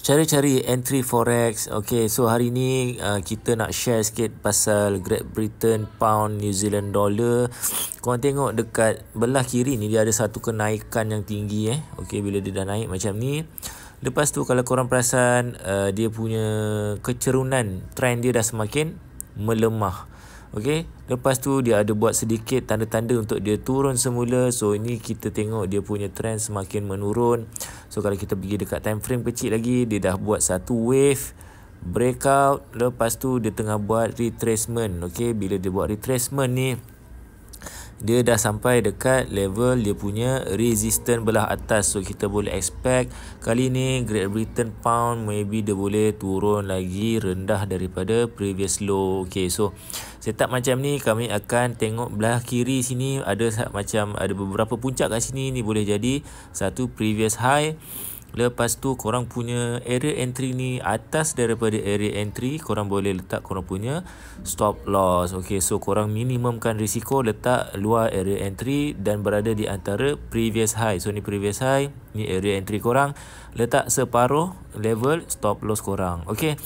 Cari-cari entry forex. Okay, so hari ni kita nak share sikit pasal Great Britain Pound, New Zealand Dollar. Korang tengok dekat belah kiri ni dia ada satu kenaikan yang tinggi Okay, bila dia dah naik macam ni. Lepas tu kalau korang perasan dia punya kecerunan, trend dia dah semakin melemah. Okay, lepas tu dia ada buat sedikit tanda-tanda untuk dia turun semula. So ini kita tengok dia punya trend semakin menurun. So kalau kita pergi dekat time frame kecil lagi, dia dah buat satu wave breakout. Lepas tu dia tengah buat retracement. Okay, bila dia buat retracement ni, dia dah sampai dekat level dia punya resistance belah atas. So kita boleh expect kali ni Great Britain Pound maybe dia boleh turun lagi rendah daripada previous low. Okay, so setup macam ni kami akan tengok belah kiri sini ada macam ada beberapa puncak kat sini. Ni boleh jadi satu previous high. Lepas tu korang punya area entry ni atas daripada area entry, korang boleh letak korang punya stop loss. Okay, so korang minimumkan risiko, letak luar area entry dan berada di antara previous high. So ni previous high, ni area entry korang, letak separuh level stop loss korang. Okay,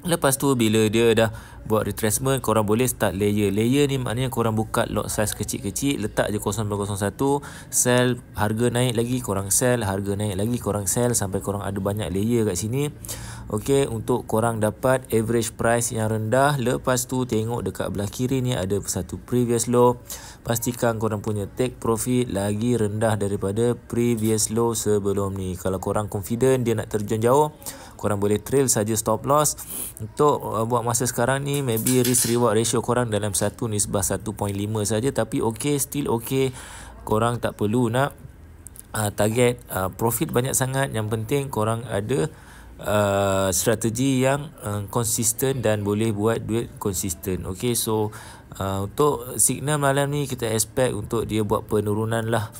lepas tu bila dia dah buat retracement, korang boleh start layer. Layer ni maknanya korang buka lot size kecil-kecil, letak je 0.01, sell, harga naik lagi korang sell, harga naik lagi korang sell sampai korang ada banyak layer kat sini. Okay, untuk korang dapat average price yang rendah. Lepas tu tengok dekat belah kiri ni ada satu previous low. Pastikan korang punya take profit lagi rendah daripada previous low sebelum ni. Kalau korang confident dia nak terjun jauh, korang boleh trail saja stop loss. Untuk buat masa sekarang ni maybe risk reward ratio korang dalam 1:1.5 saja, tapi okay, still okay. Korang tak perlu nak target profit banyak sangat. Yang penting korang ada strategi yang konsisten dan boleh buat duit konsisten. Okay, so untuk signal malam ni kita expect untuk dia buat penurunan lah.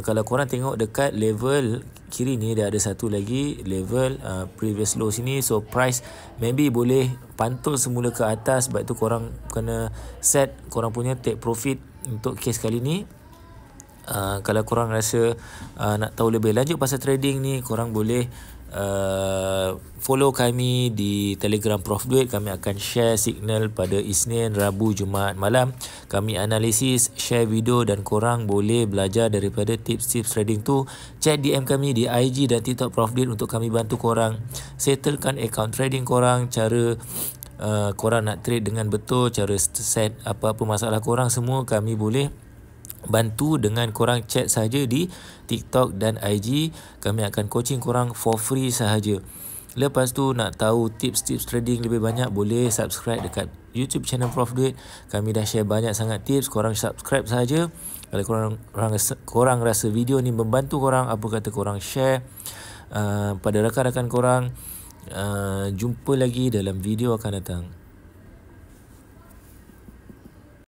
Kalau korang tengok dekat level kiri ni dia ada satu lagi level previous low sini. So price maybe boleh pantul semula ke atas. Sebab tu korang kena set korang punya take profit untuk case kali ni. Kalau korang rasa nak tahu lebih lanjut pasal trading ni, korang boleh follow kami di Telegram Prof Duit. Kami akan share signal pada Isnin, Rabu, Jumaat malam. Kami analisis, share video dan korang boleh belajar daripada tips-tips trading tu. Cek DM kami di IG dan TikTok Prof Duit untuk kami bantu korang settlekan account trading korang. Cara korang nak trade dengan betul, cara set apa-apa masalah korang, semua kami boleh bantu dengan korang chat saja di TikTok dan IG. Kami akan coaching korang for free sahaja. Lepas tu nak tahu tips-tips trading lebih banyak, boleh subscribe dekat YouTube channel Prof Duit. Kami dah share banyak sangat tips, korang subscribe saja. Kalau korang rasa video ni membantu korang, apa kata korang share pada rakan-rakan korang. Jumpa lagi dalam video akan datang.